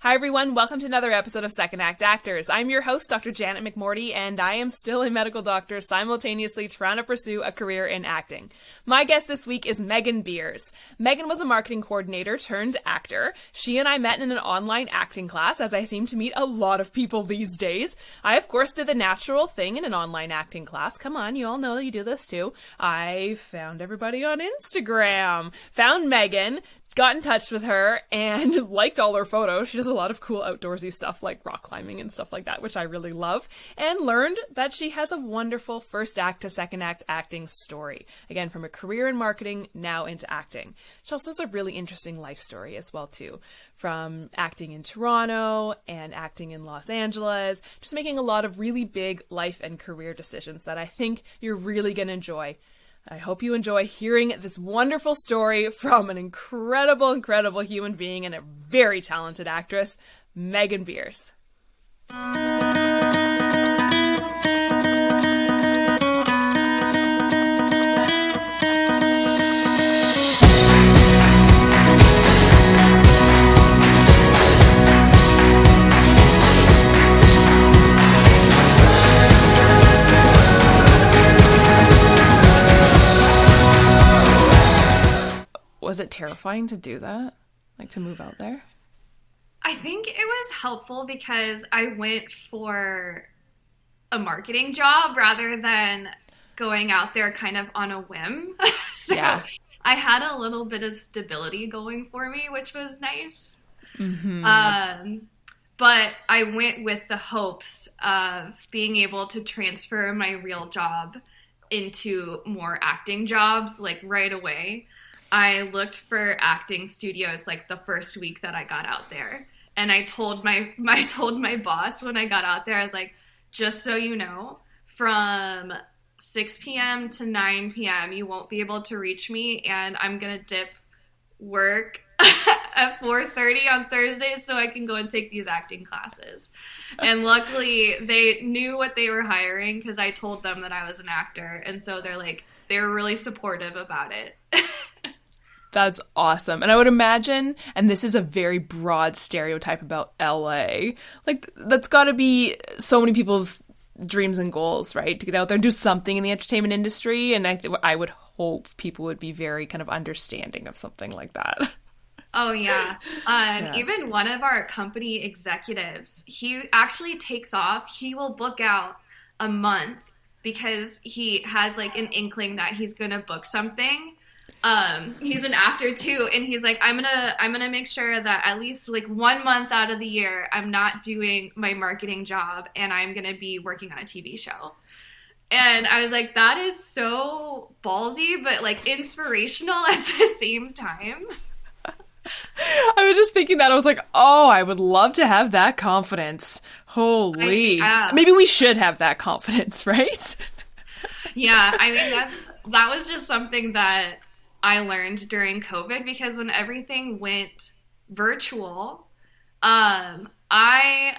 Hi everyone, welcome to another episode of Second Act Actors. I'm your host, Dr. Janet McMorty, and I am still a medical doctor simultaneously trying to pursue a career in acting. My guest this week is Megan Beers. Megan was a marketing coordinator turned actor. She and I met in an online acting class, as I seem to meet a lot of people these days. I, of course, did the natural thing in an online acting class. Come on, you all know you do this too. I found everybody on Instagram, found Megan, got in touch with her and liked all her photos. She does a lot of cool outdoorsy stuff like rock climbing and stuff like that, which I really love, and learned that she has a wonderful first act to second act acting story. Again, from a career in marketing, now into acting. She also has a really interesting life story as well, too. From acting in Toronto and acting in Los Angeles, just making a lot of really big life and career decisions that I think you're really going to enjoy. I hope you enjoy hearing this wonderful story from an incredible, incredible human being and a very talented actress, Megan Beers. Was it terrifying to do that? Like to move out there? I think it was helpful because I went for a marketing job rather than going out there kind of on a whim. So yeah. I had a little bit of stability going for me, which was nice. Mm-hmm. But I went with the hopes of being able to transfer my real job into more acting jobs like right away. I looked for acting studios like the first week that I got out there. And I told my boss when I got out there, I was like, just so you know, from 6 p.m. to 9 p.m., you won't be able to reach me. And I'm going to dip work at 4:30 on Thursdays so I can go and take these acting classes. And luckily, they knew what they were hiring because I told them that I was an actor. And so they were really supportive about it. That's awesome. And I would imagine, and this is a very broad stereotype about LA, like that's got to be so many people's dreams and goals, right? To get out there and do something in the entertainment industry. And I would hope people would be very kind of understanding of something like that. Oh, yeah. Even one of our company executives, he actually takes off. He will book out a month because he has like an inkling that he's going to book something. He's an actor too, and he's like, I'm gonna make sure that at least like 1 month out of the year I'm not doing my marketing job and I'm gonna be working on a TV show. And I was like, that is so ballsy but like inspirational at the same time. I was just thinking that. I was like, oh, I would love to have that confidence. Holy. Maybe we should have that confidence, right? Yeah, I mean that was just something that I learned during COVID because when everything went virtual, I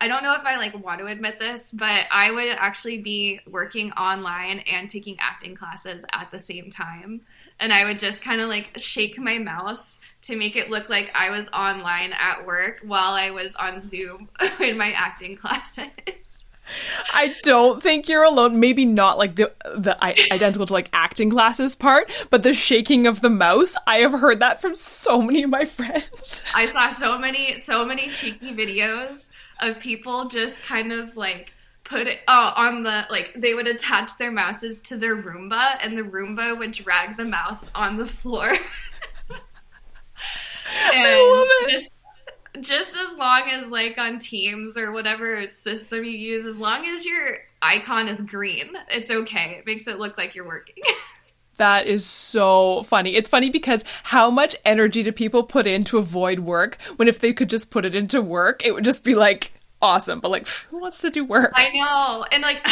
don't know if I like want to admit this, but I would actually be working online and taking acting classes at the same time. And I would just kind of like shake my mouse to make it look like I was online at work while I was on Zoom in my acting classes. I don't think you're alone. Maybe not like the identical to like acting classes part, but the shaking of the mouse. I have heard that from so many of my friends. I saw so many cheeky videos of people just kind of like put it on the, like they would attach their mouses to their Roomba and the Roomba would drag the mouse on the floor. And I love it. Just as long as, like, on Teams or whatever system you use, as long as your icon is green, it's okay. It makes it look like you're working. That is so funny. It's funny because how much energy do people put in to avoid work when if they could just put it into work, it would just be, like, awesome. But, like, who wants to do work? I know. And, like,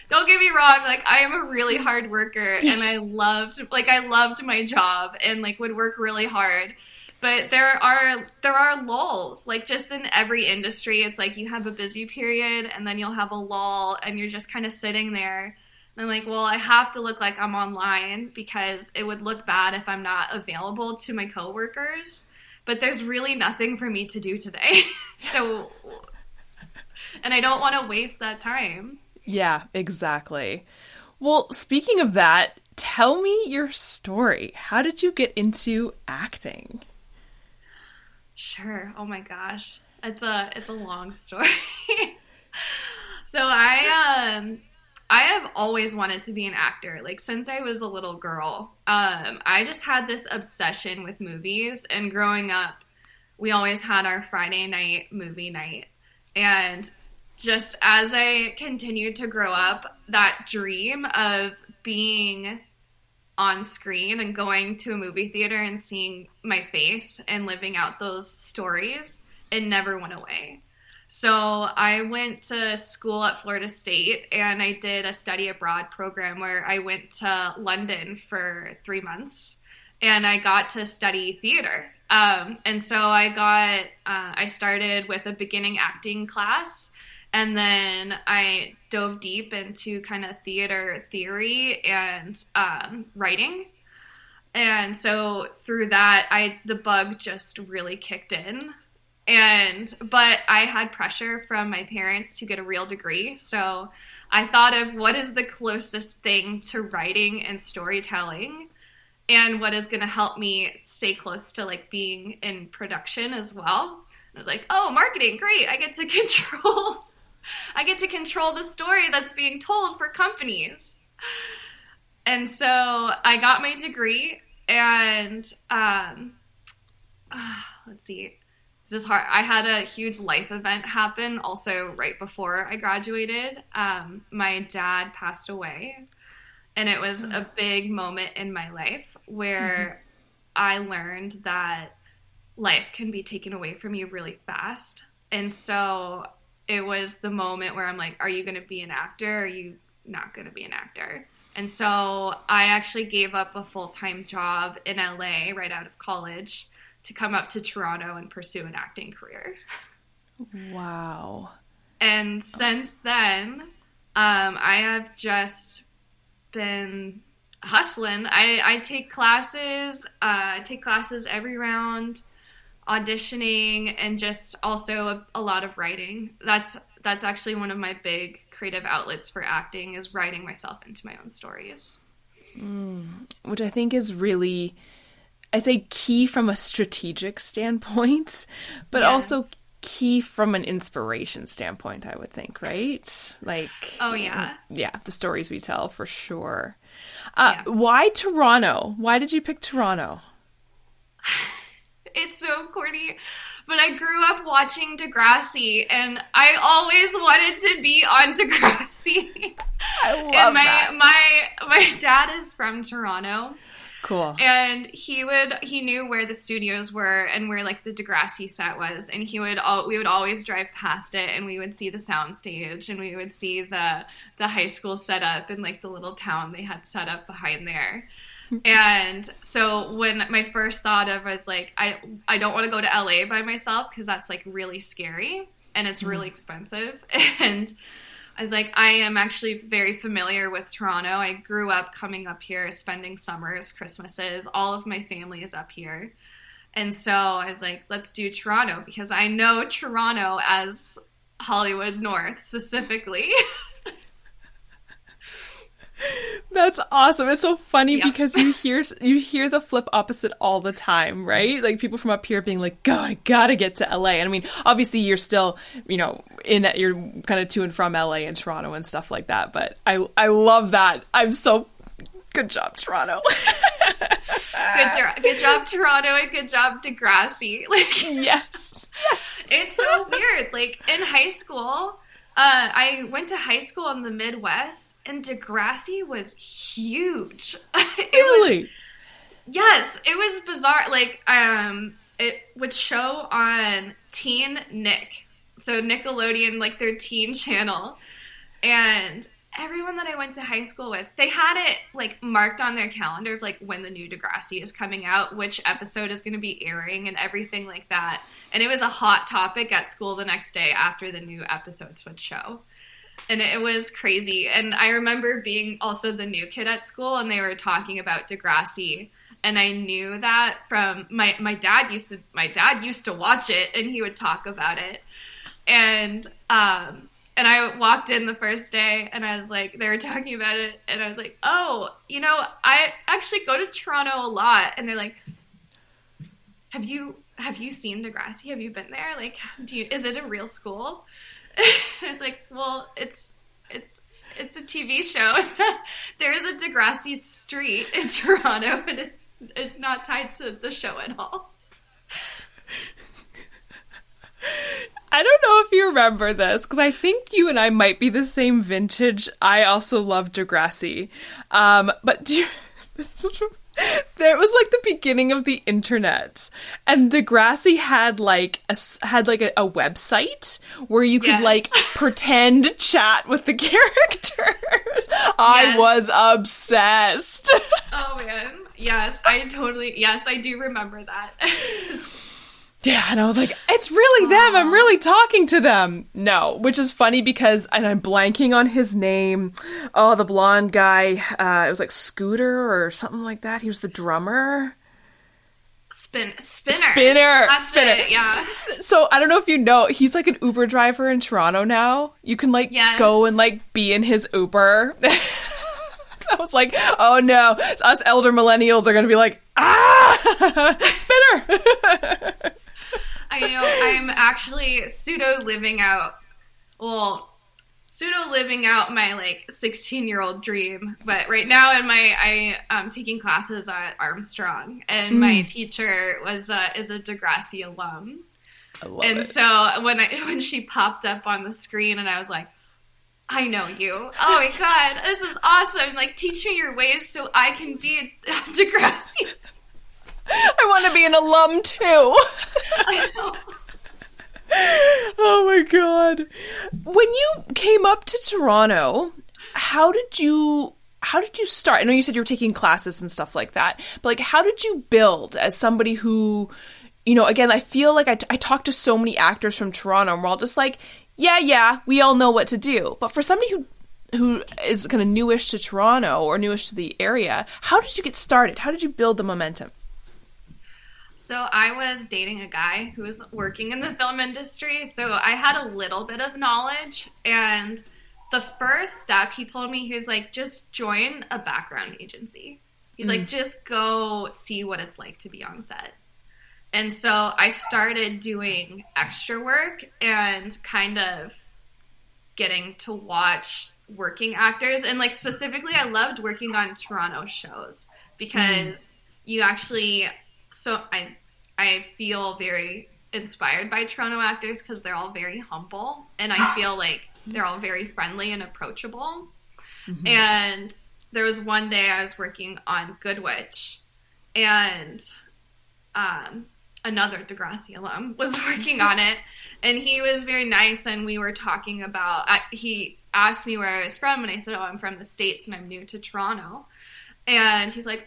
don't get me wrong. Like, I am a really hard worker, and I loved my job and, like, would work really hard. But there are lulls, like just in every industry. It's like you have a busy period and then you'll have a lull and you're just kind of sitting there. And I'm like, well, I have to look like I'm online because it would look bad if I'm not available to my coworkers. but there's really nothing for me to do today. So, and I don't want to waste that time. Yeah, exactly. Well, speaking of that, tell me your story. How did you get into acting? Sure. Oh my gosh. It's a long story. So I have always wanted to be an actor, like since I was a little girl. I just had this obsession with movies, and growing up, we always had our Friday night movie night. And just as I continued to grow up, that dream of being on screen and going to a movie theater and seeing my face and living out those stories, it never went away. So I went to school at Florida State, and I did a study abroad program where I went to London for 3 months, and I got to study theater. And so I started with a beginning acting class, and then I dove deep into kind of theater theory and writing. And so through that, the bug just really kicked in. But I had pressure from my parents to get a real degree. So I thought of what is the closest thing to writing and storytelling, and what is going to help me stay close to like being in production as well. And I was like, oh, marketing, great. I get to control the story that's being told for companies. And so I got my degree, and let's see. This is hard. I had a huge life event happen also right before I graduated. My dad passed away, and it was a big moment in my life where I learned that life can be taken away from you really fast. And so it was the moment where I'm like, are you going to be an actor, or are you not going to be an actor? And so I actually gave up a full-time job in L.A. right out of college to come up to Toronto and pursue an acting career. Wow. And since then, I have just been hustling. I take classes. I take classes every round, auditioning, and just also a lot of writing. That's actually one of my big creative outlets for acting, is writing myself into my own stories. Which I think is really, I'd say, key from a strategic standpoint, but also key from an inspiration standpoint, I would think, right? Like, oh yeah, the stories we tell, for sure. Why Toronto? Why did you pick Toronto? It's so corny, but I grew up watching Degrassi, and I always wanted to be on Degrassi. I love that. My dad is from Toronto. Cool. And he knew where the studios were and where like the Degrassi set was, and we would always drive past it, and we would see the soundstage, and we would see the high school set up and like the little town they had set up behind there. And so when my first thought of was like, I don't want to go to LA by myself because that's like really scary and it's really expensive. And I was like, I am actually very familiar with Toronto. I grew up coming up here, spending summers, Christmases. All of my family is up here. And so I was like, let's do Toronto, because I know Toronto as Hollywood North specifically. That's awesome. It's so funny because you hear the flip opposite all the time, right? Like people from up here being like, "Go, I gotta get to LA." And I mean, obviously you're still, in that you're kind of to and from LA and Toronto and stuff like that. But I love that. Good job, Toronto. Good job, Toronto, and good job, Degrassi. Like, yes. It's so weird. Like in high school, I went to high school in the Midwest, and Degrassi was huge. Really? Yes, it was bizarre. Like, it would show on Teen Nick, so Nickelodeon, like their teen channel, and everyone that I went to high school with, they had it like marked on their calendar of like when the new Degrassi is coming out, which episode is going to be airing, and everything like that. And it was a hot topic at school the next day after the new episodes would show. And it was crazy. And I remember being also the new kid at school, and they were talking about Degrassi. And I knew that from my dad used to watch it, and he would talk about it. And I walked in the first day, and I was like, they were talking about it, and I was like, oh, I actually go to Toronto a lot. And they're like, have you seen Degrassi? Have you been there? Like, is it a real school? And I was like, well, it's a TV show. There is a Degrassi street in Toronto, and it's not tied to the show at all. I don't know if you remember this, because I think you and I might be the same vintage. I also love Degrassi. But there was like the beginning of the internet, and Degrassi had like a website where you could like pretend chat with the characters. I was obsessed. Oh man, yes, I do remember that. Yeah, and I was like, it's really them. I'm really talking to them. No, which is funny because, and I'm blanking on his name. Oh, the blonde guy. It was like Scooter or something like that. He was the drummer. Spinner. That's it, yeah. So I don't know if you know, he's like an Uber driver in Toronto now. You can like go and like be in his Uber. I was like, oh no, us elder millennials are going to be like, Spinner. I know. I'm actually pseudo living out my like 16-year-old dream. But right now I'm taking classes at Armstrong, and my teacher is a Degrassi alum. I love and it. So when she popped up on the screen, and I was like, I know you. Oh my god, this is awesome. Like, teach me your ways so I can be a Degrassi. I want to be an alum too. I know. Oh my god. When you came up to Toronto, how did you start? I know you said you were taking classes and stuff like that, but like, how did you build as somebody who, again, I feel like I talk to so many actors from Toronto, and we're all just like, yeah, we all know what to do. But for somebody who is kind of newish to Toronto or newish to the area, how did you get started? How did you build the momentum? So I was dating a guy who was working in the film industry, so I had a little bit of knowledge. And the first step, he told me, he was like, just join a background agency. He's like, just go see what it's like to be on set. And so I started doing extra work and kind of getting to watch working actors. And like, specifically, I loved working on Toronto shows because you actually... So I feel very inspired by Toronto actors because they're all very humble, and I feel like they're all very friendly and approachable. Mm-hmm. And there was one day I was working on Good Witch, and another Degrassi alum was working on it, and he was very nice, and we were talking about, he asked me where I was from, and I said, oh, I'm from the States, and I'm new to Toronto. And he's like,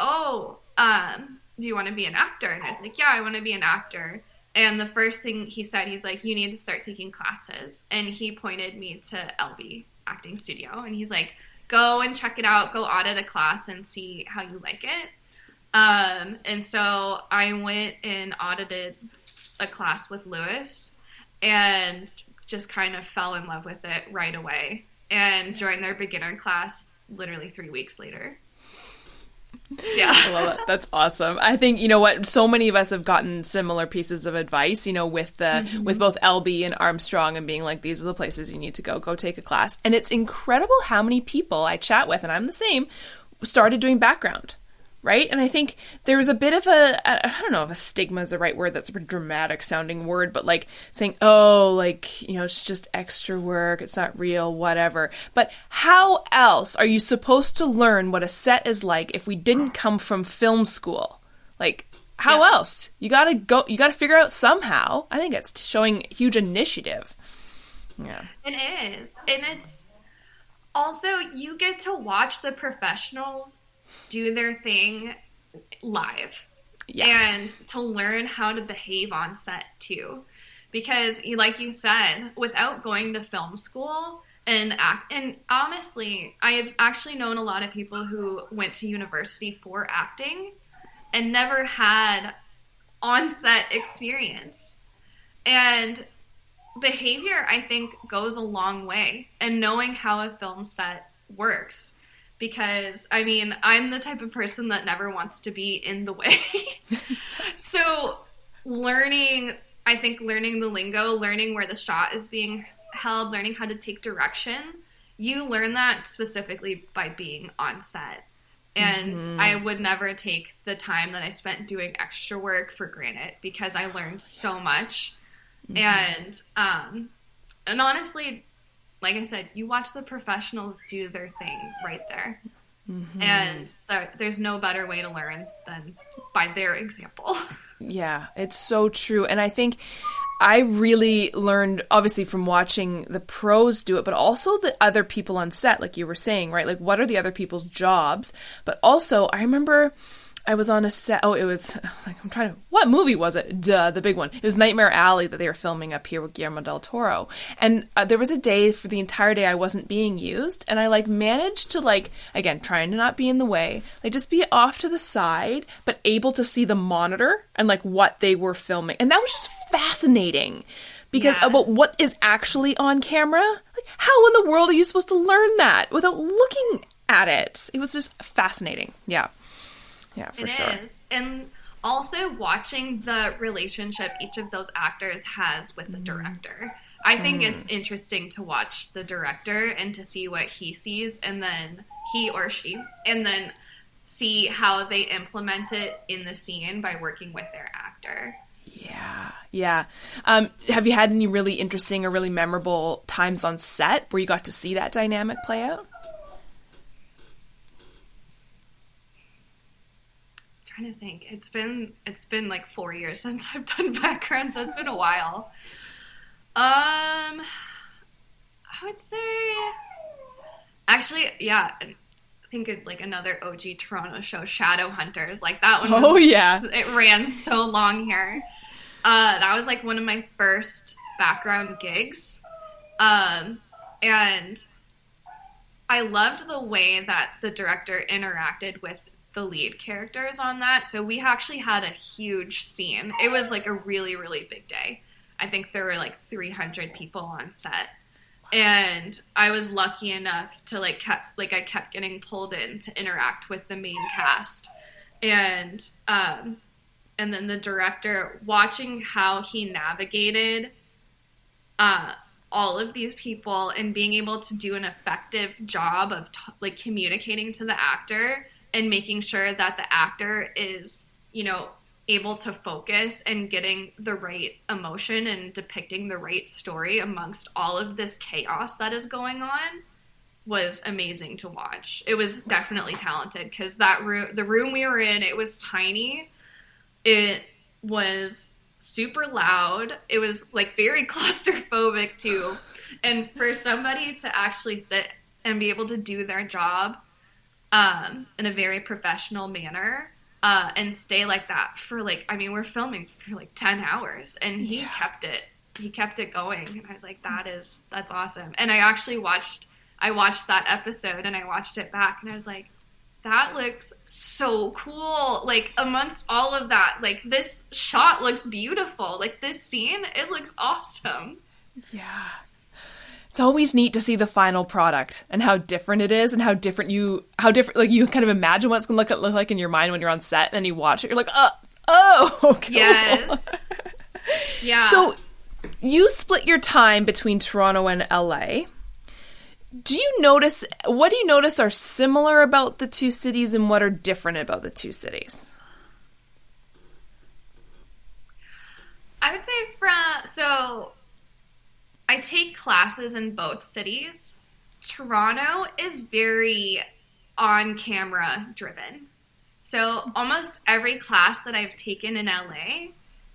do you want to be an actor? And I was like, yeah, I want to be an actor. And the first thing he said, he's like, you need to start taking classes. And he pointed me to L.B. Acting Studio. And he's like, go and check it out. Go audit a class and see how you like it. And so I went and audited a class with Lewis and just kind of fell in love with it right away. And joined their beginner class literally 3 weeks later. Yeah. I love that. That's awesome. I think, so many of us have gotten similar pieces of advice, with with both LB and Armstrong, and being like, these are the places you need to go take a class. And it's incredible how many people I chat with, and I'm the same, started doing background. Right? And I think there was a bit of I don't know if a stigma is the right word, that's a dramatic sounding word, but like saying, it's just extra work, it's not real, whatever. But how else are you supposed to learn what a set is like if we didn't come from film school? Like, how else? You gotta figure out somehow. I think it's showing huge initiative. Yeah. It is. And it's also, you get to watch the professionals do their thing live, and to learn how to behave on set too, because like you said, without going to film school and honestly, I have actually known a lot of people who went to university for acting, and never had on-set experience. And behavior, I think, goes a long way, and knowing how a film set works. Because, I mean, I'm the type of person that never wants to be in the way. So learning the lingo, learning where the shot is being held, learning how to take direction, you learn that specifically by being on set. And I would never take the time that I spent doing extra work for granted, because I learned so much. And honestly, like I said, you watch the professionals do their thing right there. And there's no better way to learn than by their example. Yeah, it's so true. And I think I really learned, obviously, from watching the pros do it, but also the other people on set, like you were saying, right? Like, what are the other people's jobs? But also, I remember I was on a set. Oh, it was like, what movie was it? Duh, the big one. It was Nightmare Alley that they were filming up here with Guillermo del Toro. And there was a day, for the entire day, I wasn't being used. And I managed to again, trying to not be in the way, just be off to the side, but able to see the monitor and what they were filming. And that was just fascinating, because about what is actually on camera. How in the world are you supposed to learn that without looking at it? It was just fascinating. Yeah. Yeah, for sure. It is. And also watching the relationship each of those actors has with the director. I think it's interesting to watch the director and to see what he sees, and then he or she, and then see how they implement it in the scene by working with their actor. Yeah. Have you had any really interesting or really memorable times on set where you got to see that dynamic play out? Trying to think. It's been 4 years since I've done background, so it's been a while. I would say, actually, yeah, I think it's another OG Toronto show, Shadowhunters. That one. Oh yeah, it ran so long here. That was one of my first background gigs, and I loved the way that the director interacted with the lead characters on that. So we actually had a huge scene. It was a really, really big day. I think there were 300 people on set. And I was lucky enough to I kept getting pulled in to interact with the main cast. And then the director, watching how he navigated all of these people and being able to do an effective job of communicating to the actor and making sure that the actor is, able to focus and getting the right emotion and depicting the right story amongst all of this chaos that is going on was amazing to watch. It was definitely talented, because the room we were in, it was tiny. It was super loud. It was very claustrophobic too. And for somebody to actually sit and be able to do their job in a very professional manner, and stay like that for we're filming for 10 hours, and he kept it going. And I was that's awesome. And I actually watched that episode, and I watched it back, and I was that looks so cool. Amongst all of that, this shot looks beautiful. This scene, it looks awesome. Yeah. It's always neat to see the final product and how different it is, and how different you kind of imagine what it's going to look like in your mind when you're on set, and then you watch it, you're oh, cool. Yes. Yeah. So you split your time between Toronto and L.A. What do you notice are similar about the two cities, and what are different about the two cities? I would say I take classes in both cities. Toronto is very on-camera driven. So almost every class that I've taken in LA,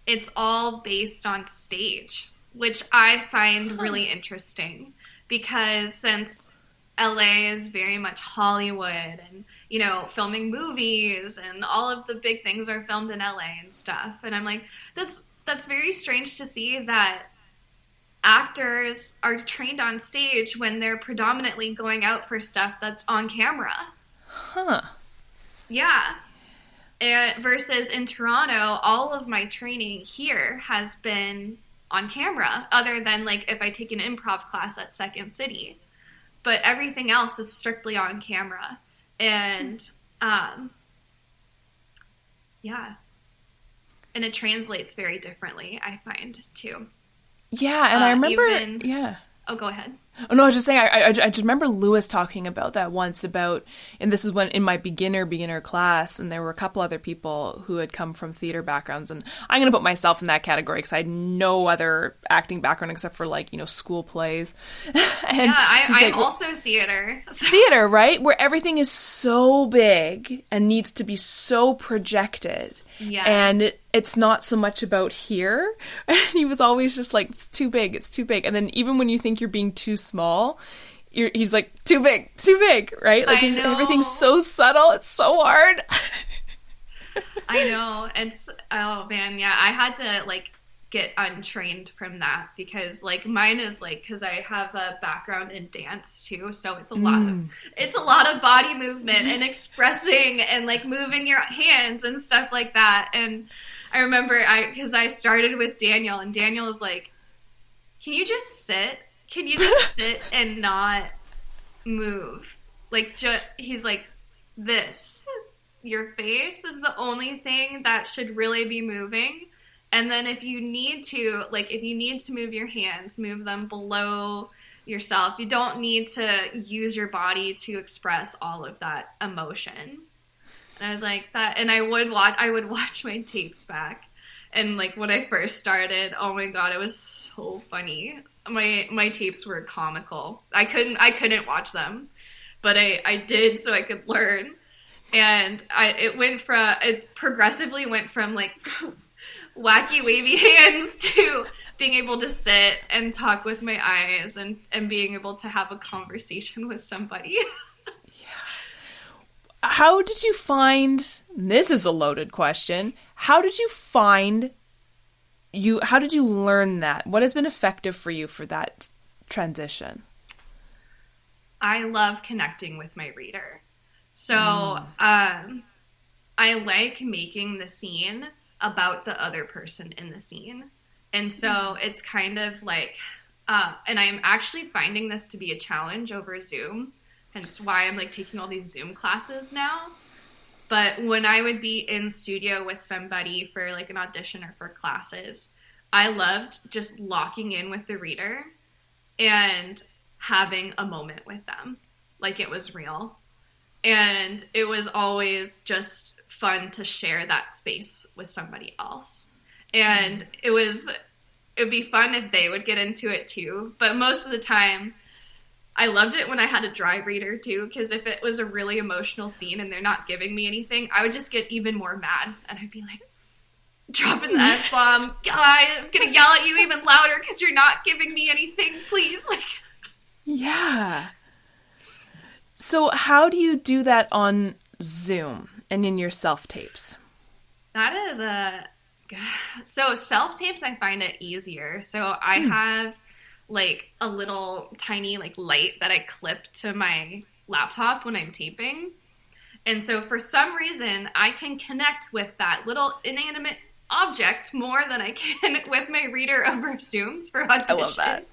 it's all based on stage, which I find really interesting, because since LA is very much Hollywood and, filming movies, and all of the big things are filmed in LA and stuff. And I'm that's very strange to see that actors are trained on stage when they're predominantly going out for stuff that's on camera. Huh. Yeah. And versus in Toronto, all of my training here has been on camera, other than like if I take an improv class at Second City. But everything else is strictly on camera. And yeah. And it translates very differently, I find, too. Yeah, and I remember... Oh, go ahead. Oh, no, I was just saying, I just remember Lewis talking about that once about, and this is when in my beginner class, and there were a couple other people who had come from theater backgrounds, and I'm going to put myself in that category because I had no other acting background except for, like, you know, school plays. And I'm also theater. Theater, right? Where everything is so big and needs to be so projected. Yes. And it's not so much about here. And he was always just like, it's too big. And then even when you think you're being too small, he's like, too big, right? Like everything's so subtle. It's so hard. I know. Oh man, yeah. I had to like get untrained from that because like mine is like, because I have a background in dance too, so it's a lot of body movement and expressing and like moving your hands and stuff like that. And I remember because I started with Daniel, and Daniel was like, can you just sit and not move? Like he's like, this, your face is the only thing that should really be moving. And then if you need to move your hands, move them below yourself. You don't need to use your body to express all of that emotion. And I was like that, and I would watch my tapes back. And like when I first started, oh my God, it was so funny. My tapes were comical. I couldn't watch them, but I did so I could learn. And it progressively went from like wacky wavy hands to being able to sit and talk with my eyes and being able to have a conversation with somebody. How did you find, this is a loaded question, how did you learn that? What has been effective for you for that transition? I love connecting with my reader. So I like making the scene about the other person in the scene. And so it's kind of like, and I'm actually finding this to be a challenge over Zoom, hence why I'm like taking all these Zoom classes now. But when I would be in studio with somebody for like an audition or for classes, I loved just locking in with the reader and having a moment with them. Like it was real. And it was always just fun to share that space with somebody else. And it would be fun if they would get into it too. But most of the time, I loved it when I had a dry reader too, because if it was a really emotional scene and they're not giving me anything, I would just get even more mad. And I'd be like, dropping the F-bomb, I'm gonna yell at you even louder because you're not giving me anything, please. Like, yeah. So how do you do that on Zoom and in your self-tapes? That is so self-tapes, I find it easier. So I have like a little tiny like light that I clip to my laptop when I'm taping. And so for some reason, I can connect with that little inanimate object more than I can with my reader over Zooms for audition. I love that.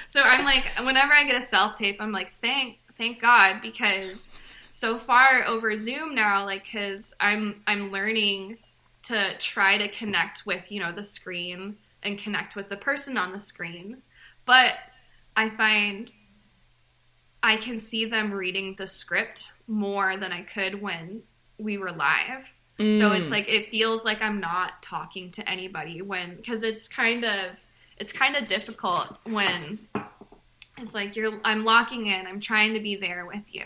So I'm like, whenever I get a self-tape, I'm like, thank God, because so far over Zoom now, like, because I'm learning to try to connect with, you know, the screen and connect with the person on the screen. But I find I can see them reading the script more than I could when we were live. So it's like, it feels like I'm not talking to anybody because it's kind of difficult when it's like I'm locking in, I'm trying to be there with you.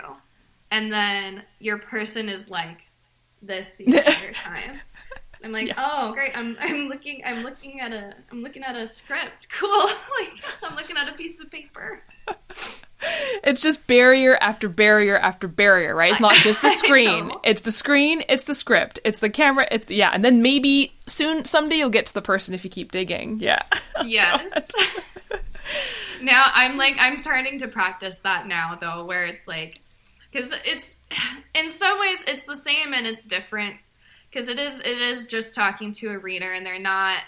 And then your person is like this the entire time. I'm like, oh great, I'm looking at a script. Cool. Like I'm looking at a piece of paper. It's just barrier after barrier after barrier, right? It's not just the screen. It's the screen, it's the script, it's the camera, and then maybe someday you'll get to the person if you keep digging. Yeah. Yes. Now I'm starting to practice that now though, where it's like, because it's in some ways it's the same and it's different. because it is just talking to a reader, and they're not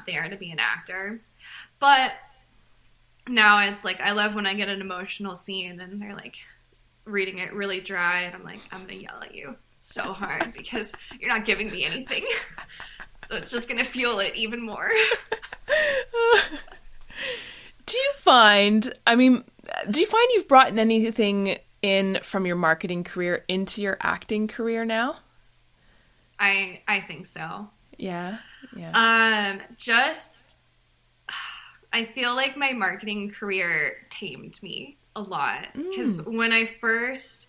there to be an actor. But now it's like, I love when I get an emotional scene and they're like reading it really dry, and I'm like, I'm gonna yell at you so hard because you're not giving me anything. So it's just gonna fuel it even more. Do you find you've brought anything in from your marketing career into your acting career now? I think so. Yeah. I feel like my marketing career tamed me a lot, because when I first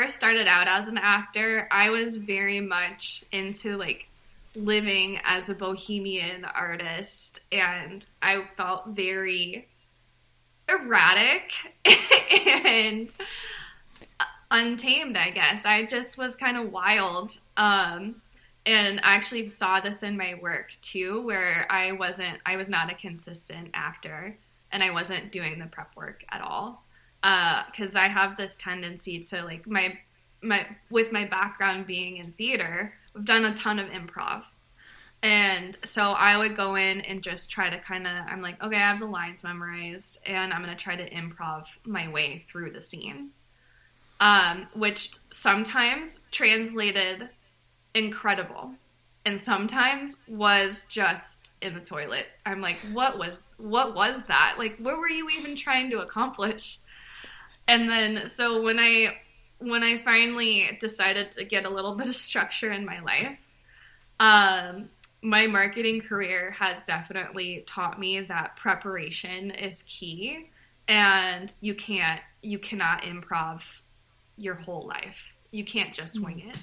started out as an actor, I was very much into like living as a bohemian artist, and I felt very erratic and untamed, I guess. I just was kind of wild. And I actually saw this in my work too, where I was not a consistent actor, and I wasn't doing the prep work at all. 'Cause I have this tendency to like with my background being in theater, I've done a ton of improv. And so I would go in and just try to I'm like, okay, I have the lines memorized, and I'm going to try to improv my way through the scene. Which sometimes translated incredible, and sometimes was just in the toilet. I'm like, what was that? Like, what were you even trying to accomplish? And then, so when I finally decided to get a little bit of structure in my life, my marketing career has definitely taught me that preparation is key, and you cannot improv your whole life. You can't just wing it.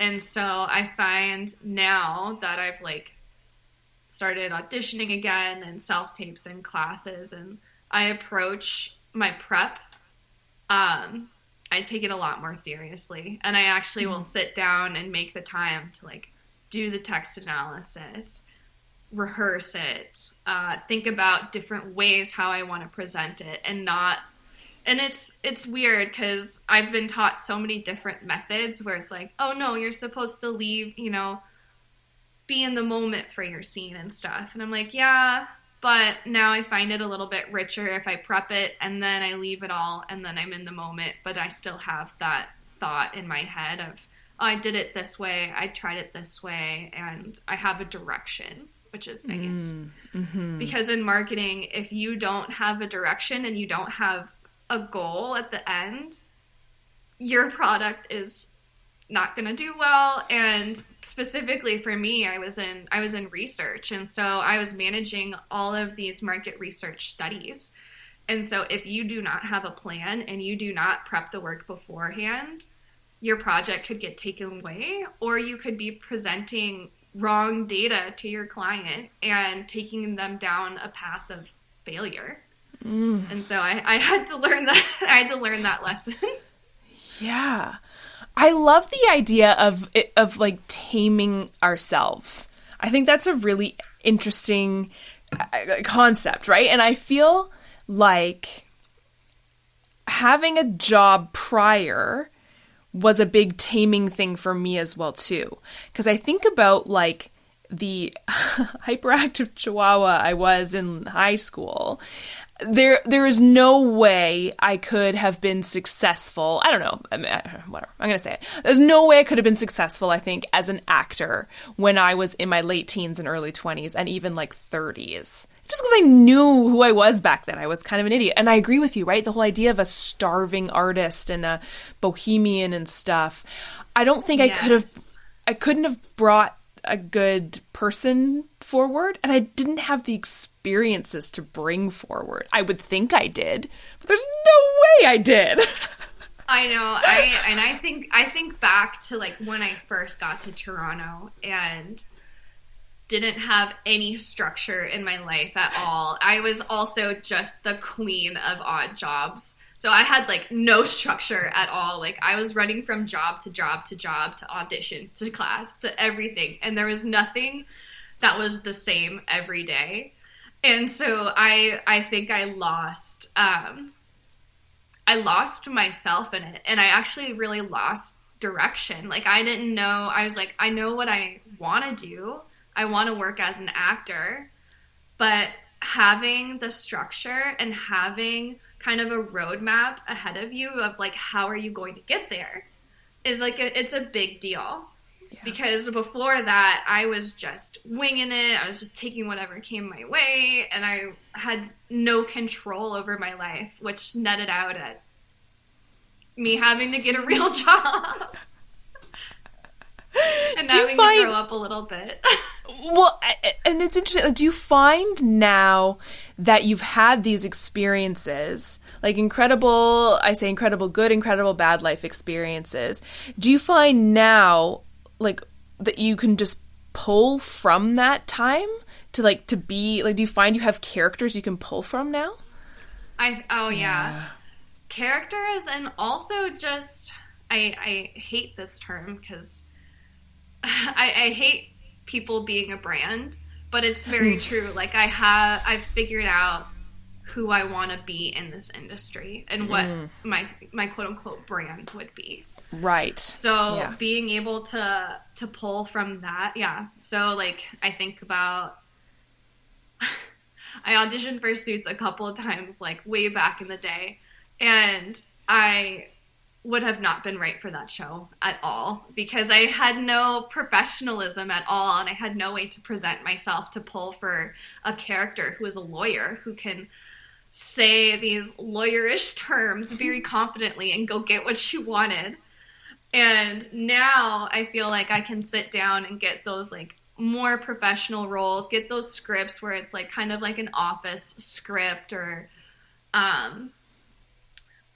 And so I find now that I've like started auditioning again and self-tapes and classes, and I approach my prep, I take it a lot more seriously. And I actually will sit down and make the time to like do the text analysis, rehearse it, think about different ways how I want to present it, and it's weird because I've been taught so many different methods where it's like, oh no, you're supposed to leave, be in the moment for your scene and stuff. And I'm like, yeah, but now I find it a little bit richer if I prep it and then I leave it all and then I'm in the moment, but I still have that thought in my head of, oh, I did it this way, I tried it this way, and I have a direction, which is nice. Because in marketing, if you don't have a direction and you don't have a goal at the end, your product is not going to do well. And specifically for me, I was in research, and so I was managing all of these market research studies. And so if you do not have a plan and you do not prep the work beforehand, your project could get taken away, or you could be presenting wrong data to your client and taking them down a path of failure. And so I had to learn that. I had to learn that lesson. Yeah. I love the idea of like taming ourselves. I think that's a really interesting concept, right? And I feel like having a job prior was a big taming thing for me as well too. Because I think about like the hyperactive chihuahua I was in high school. There is no way I could have been successful. I don't know. Whatever. I'm going to say it. There's no way I could have been successful, I think, as an actor when I was in my late teens and early 20s and even like 30s. Just because I knew who I was back then. I was kind of an idiot. And I agree with you, right? The whole idea of a starving artist and a bohemian and stuff. I don't think I couldn't have brought a good person forward, and I didn't have the experiences to bring forward. I would think I did, but there's no way I did. I know. I think back to like when I first got to Toronto and didn't have any structure in my life at all. I was also just the queen of odd jobs. So I had like no structure at all. Like I was running from job to job to job to audition to class to everything. And there was nothing that was the same every day. And so I think I lost myself in it. And I actually really lost direction. Like, I didn't know. I was like, I know what I want to do. I want to work as an actor, but having the structure and having kind of a roadmap ahead of you of like, how are you going to get there is like, it's a big deal. Yeah. Because before that, I was just winging it. I was just taking whatever came my way, and I had no control over my life, which netted out at me having to get a real job and having to grow up a little bit. Well, and it's interesting. Do you find now that you've had these experiences, like incredible good, incredible bad life experiences, do you find now like that you can just pull from that time to be like, do you find you have characters you can pull from now? Yeah. Characters, and also just I hate this term because I hate people being a brand, but it's very true. Like, I've figured out who I want to be in this industry and what my quote unquote brand would be. Right. So being able to pull from that, So like, I think about I auditioned for Suits a couple of times, like way back in the day, and I would have not been right for that show at all because I had no professionalism at all, and I had no way to present myself to pull for a character who is a lawyer who can say these lawyerish terms very confidently and go get what she wanted. And now I feel like I can sit down and get those like more professional roles, get those scripts where it's like kind of like an office script, or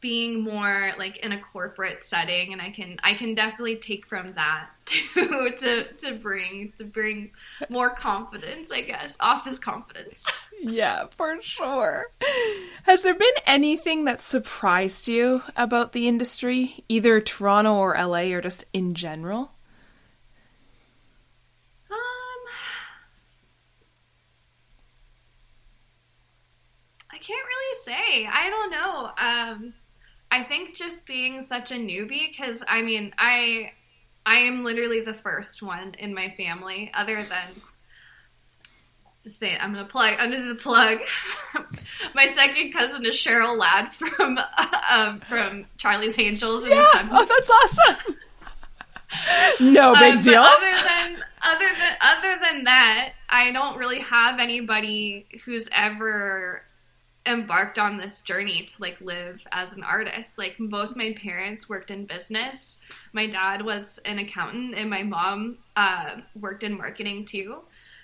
being more like in a corporate setting, and I can definitely take from that to bring more confidence, I guess, office confidence. Yeah, for sure. Has there been anything that surprised you about the industry, either Toronto or LA, or just in general? I can't really say. I don't know. I think just being such a newbie, because I mean, I am literally the first one in my family, other than, to say it, I'm going to plug, under the plug, my second cousin is Cheryl Ladd from Charlie's Angels. Yeah, oh, that's awesome. No big deal. Other than that, I don't really have anybody who's ever embarked on this journey to like live as an artist. Like, both my parents worked in business. My dad was an accountant, and my mom worked in marketing too.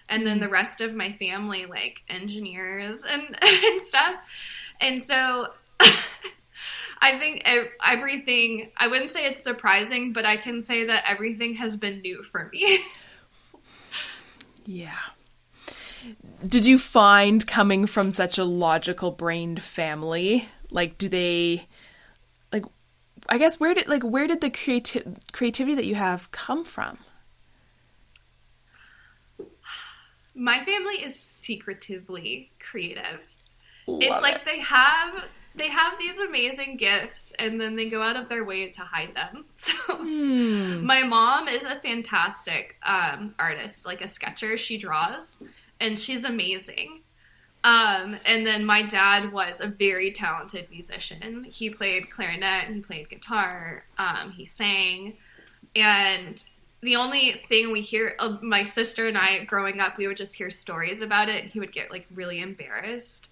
And then the rest of my family, like engineers and stuff. And so I think everything, I wouldn't say it's surprising, but I can say that everything has been new for me. Yeah. Did you find, coming from such a logical-brained family, like, do they, like, I guess, where did the creativity that you have come from? My family is secretively creative. Love like it. they have these amazing gifts, and then they go out of their way to hide them. So my mom is a fantastic artist, like a sketcher. She draws, and she's amazing. And then my dad was a very talented musician. He played clarinet, he played guitar, he sang. And the only thing we hear of my sister and I growing up, we would just hear stories about it, and he would get like really embarrassed.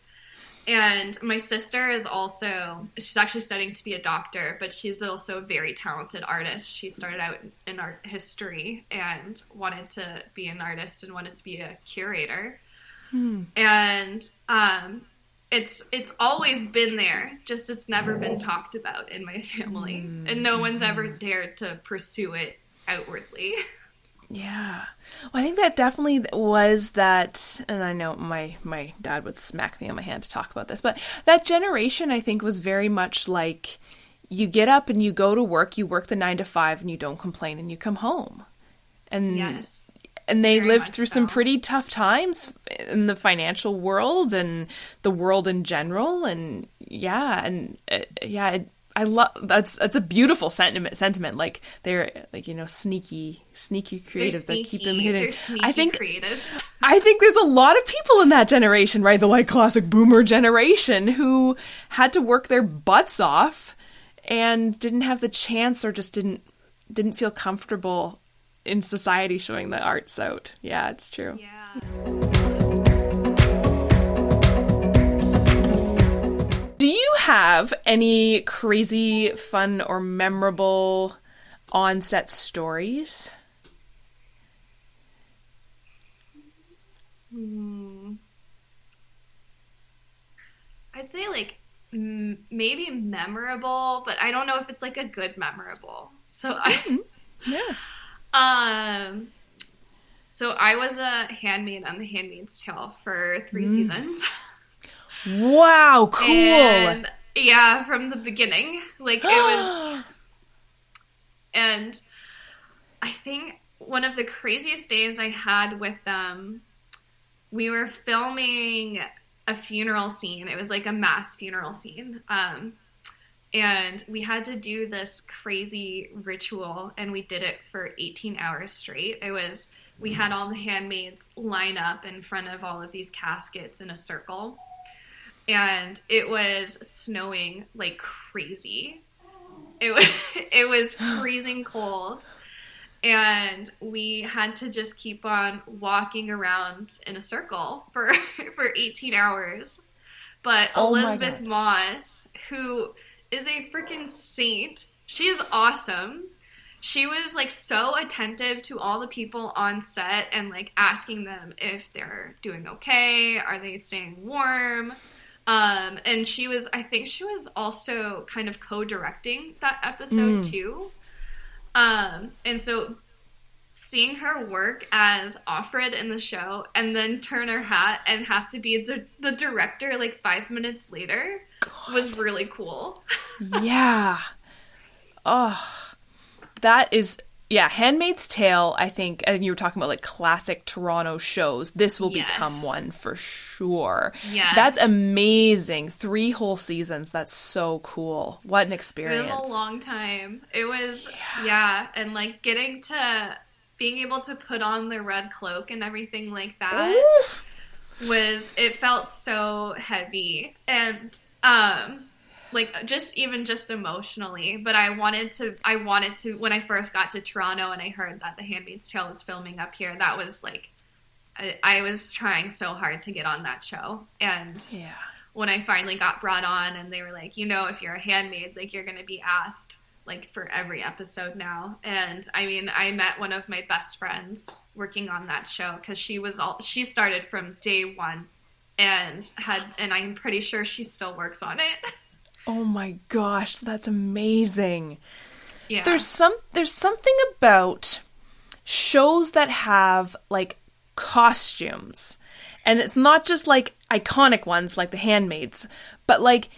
And my sister is also, she's actually studying to be a doctor, but she's also a very talented artist. She started out in art history and wanted to be an artist and wanted to be a curator. And it's always been there, just it's never been talked about in my family. And no one's ever dared to pursue it outwardly. Yeah. Well, I think that definitely was that, and I know my dad would smack me on my hand to talk about this, but that generation, I think, was very much like, you get up and you go to work, you work the 9 to 5, and you don't complain, and you come home. And yes. And they lived through some pretty tough times in the financial world and the world in general. And I love that's a beautiful sentiment. Like they're like, sneaky creative. They keep them hidden. They're sneaky creatives. I think there's a lot of people in that generation, right? The like classic boomer generation who had to work their butts off and didn't have the chance or just didn't feel comfortable in society showing the arts out. Yeah, it's true. Yeah. Do you have any crazy, fun, or memorable on-set stories? I'd say like maybe memorable, but I don't know if it's like a good memorable. So so I was a handmaid on The Handmaid's Tale for 3 seasons. Wow, cool. And yeah, from the beginning. Like it was and I think one of the craziest days I had with them, we were filming a funeral scene. It was like a mass funeral scene. And we had to do this crazy ritual, and we did it for 18 hours straight. We had all the handmaids line up in front of all of these caskets in a circle. And it was snowing like crazy. It was freezing cold. And we had to just keep on walking around in a circle for 18 hours. But Elizabeth Moss, who is a freaking saint, she is awesome. She was like so attentive to all the people on set and like asking them if they're doing okay, are they staying warm? And I think she was also kind of co-directing that episode too. And so seeing her work as Offred in the show and then turn her hat and have to be the director like 5 minutes later was really cool. Yeah. Oh, that is, yeah, Handmaid's Tale, I think, and you were talking about like classic Toronto shows. This will become one for sure. Yeah. That's amazing. 3 whole seasons. That's so cool. What an experience. It was a long time. It was, and like being able to put on the red cloak and everything like that it felt so heavy. And, like just emotionally, but I wanted to when I first got to Toronto and I heard that The Handmaid's Tale was filming up here, that was like I was trying so hard to get on that show. And when I finally got brought on and they were like, if you're a handmaid, like you're going to be asked like for every episode now. And I mean, I met one of my best friends working on that show because she started from day one and I'm pretty sure she still works on it. Oh my gosh, that's amazing. Yeah. There's something about shows that have like costumes. And it's not just like iconic ones like The Handmaids, but like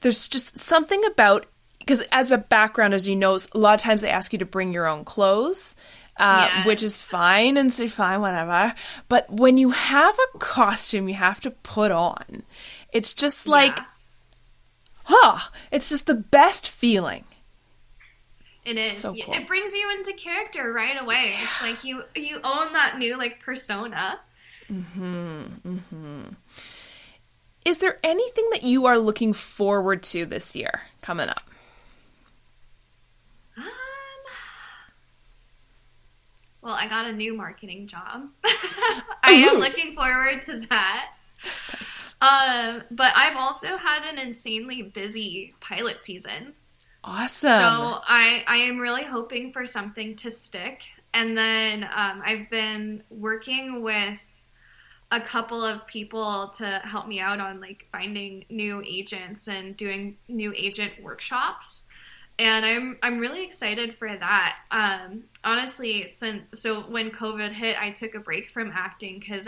there's just something about, because as a background, as you know, a lot of times they ask you to bring your own clothes, which is fine and say fine, whatever. But when you have a costume you have to put on, it's just like, it's just the best feeling. It is. So cool. It brings you into character right away. It's like you own that new like persona. Is there anything that you are looking forward to this year coming up? Well, I got a new marketing job. I am looking forward to that. Nice. But I've also had an insanely busy pilot season. Awesome. So I am really hoping for something to stick. And then I've been working with a couple of people to help me out on like finding new agents and doing new agent workshops. And I'm really excited for that. Honestly, so when COVID hit, I took a break from acting because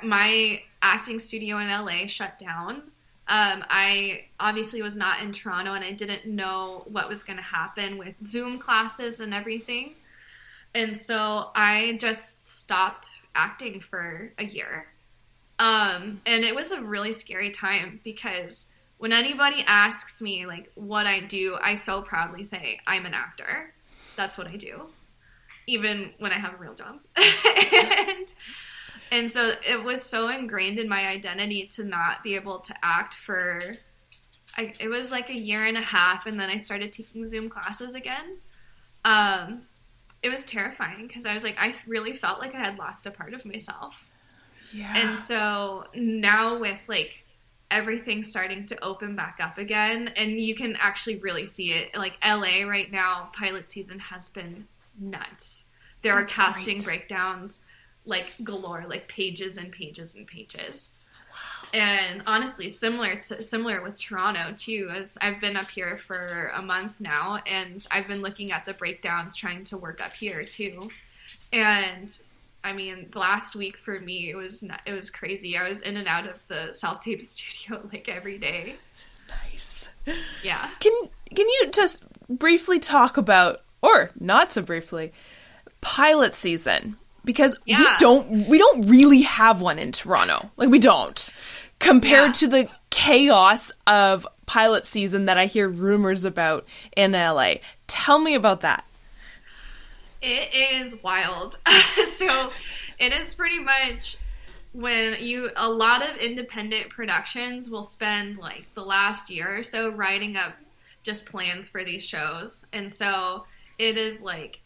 my acting studio in LA shut down. I obviously was not in Toronto and I didn't know what was going to happen with Zoom classes and everything. And so I just stopped acting for a year. And it was a really scary time because when anybody asks me, like, what I do, I so proudly say, I'm an actor. That's what I do. Even when I have a real job. and so it was so ingrained in my identity to not be able to act for, it was like a year and a half, and then I started taking Zoom classes again. It was terrifying because I was like, I really felt like I had lost a part of myself. Yeah. And so now with like everything starting to open back up again, and you can actually really see it. Like L.A. right now, pilot season has been nuts. There are casting breakdowns like galore, like pages and pages and pages. Wow. And honestly, similar with Toronto too, as I've been up here for a month now, and I've been looking at the breakdowns, trying to work up here too. And I mean, last week for me, it was crazy. I was in and out of the self-tape studio like every day. Nice. Yeah. Can you just briefly talk about, or not so briefly, pilot season? Because we don't really have one in Toronto. Like, we don't. Compared to the chaos of pilot season that I hear rumors about in L.A. Tell me about that. It is wild. So it is pretty much when a lot of independent productions will spend like the last year or so writing up just plans for these shows. And so it is like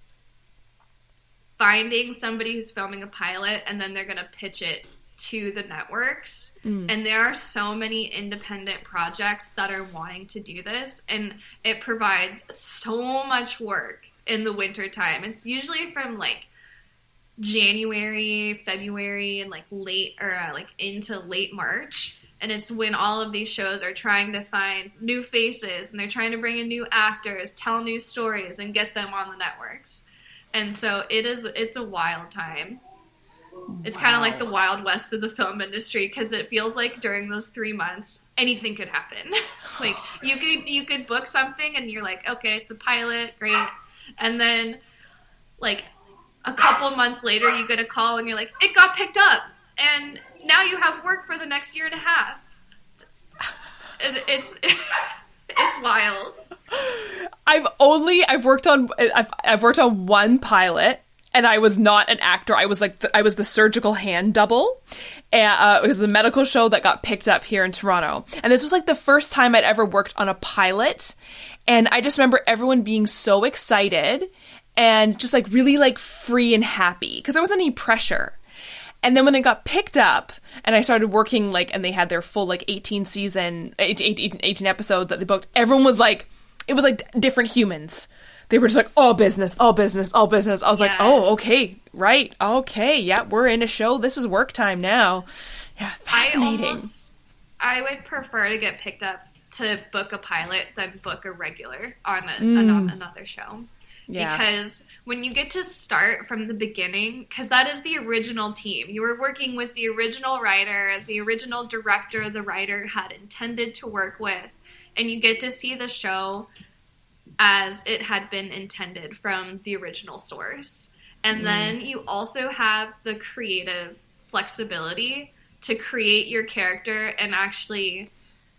finding somebody who's filming a pilot, and then they're going to pitch it to the networks. And there are so many independent projects that are wanting to do this, and it provides so much work in the winter time. It's usually from like January, February, and like late or like into late March. And it's when all of these shows are trying to find new faces, and they're trying to bring in new actors, tell new stories, and get them on the networks. And so it's a wild time. It's kind of like the Wild West of the film industry, because it feels like during those 3 months, anything could happen. Like you could book something and you're like, okay, it's a pilot, great. And then like a couple months later, you get a call and you're like, it got picked up, and now you have work for the next year and a half. It's wild. I've worked on one pilot, and I was not an actor. I was the surgical hand double. And it was a medical show that got picked up here in Toronto. And this was like the first time I'd ever worked on a pilot. And I just remember everyone being so excited and just like really like free and happy because there wasn't any pressure. And then when it got picked up and I started working like, and they had their full like 18 episodes that they booked, everyone was like, it was like different humans. They were just like, all business, all business, all business. I was like, oh, okay, right. Okay, yeah, we're in a show. This is work time now. Yeah, fascinating. I would prefer to get picked up to book a pilot than book a regular on another show. Yeah. Because when you get to start from the beginning, because that is the original team. You were working with the original writer, the original director the writer had intended to work with, and you get to see the show as it had been intended from the original source. And then you also have the creative flexibility to create your character and actually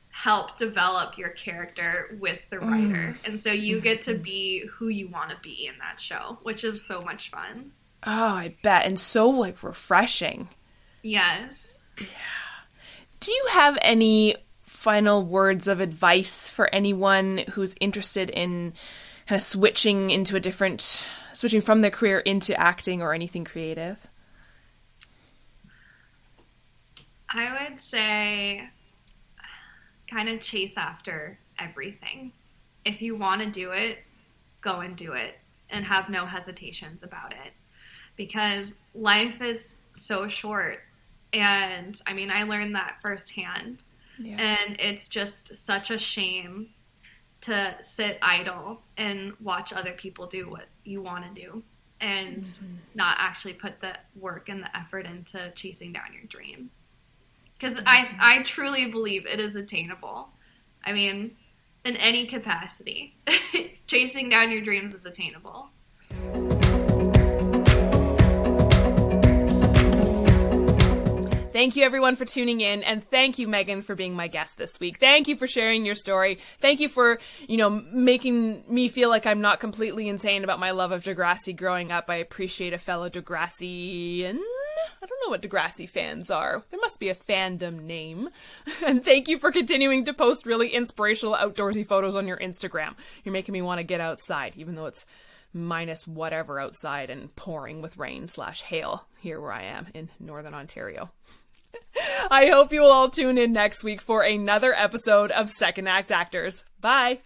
help develop your character with the writer. And so you get to be who you want to be in that show, which is so much fun. Oh, I bet. And so like refreshing. Yes. Yeah. Do you have any final words of advice for anyone who's interested in kind of switching from their career into acting or anything creative? I would say kind of chase after everything. If you want to do it, go and do it and have no hesitations about it, because life is so short. And I mean, I learned that firsthand. Yeah. And it's just such a shame to sit idle and watch other people do what you want to do and not actually put the work and the effort into chasing down your dream. Because I truly believe it is attainable. I mean, in any capacity, chasing down your dreams is attainable. Thank you, everyone, for tuning in, and thank you, Megan, for being my guest this week. Thank you for sharing your story. Thank you for, making me feel like I'm not completely insane about my love of Degrassi growing up. I appreciate a fellow Degrassian. I don't know what Degrassi fans are. There must be a fandom name. And thank you for continuing to post really inspirational outdoorsy photos on your Instagram. You're making me want to get outside, even though it's minus whatever outside and pouring with rain/hail here where I am in Northern Ontario. I hope you will all tune in next week for another episode of Second Act Actors. Bye!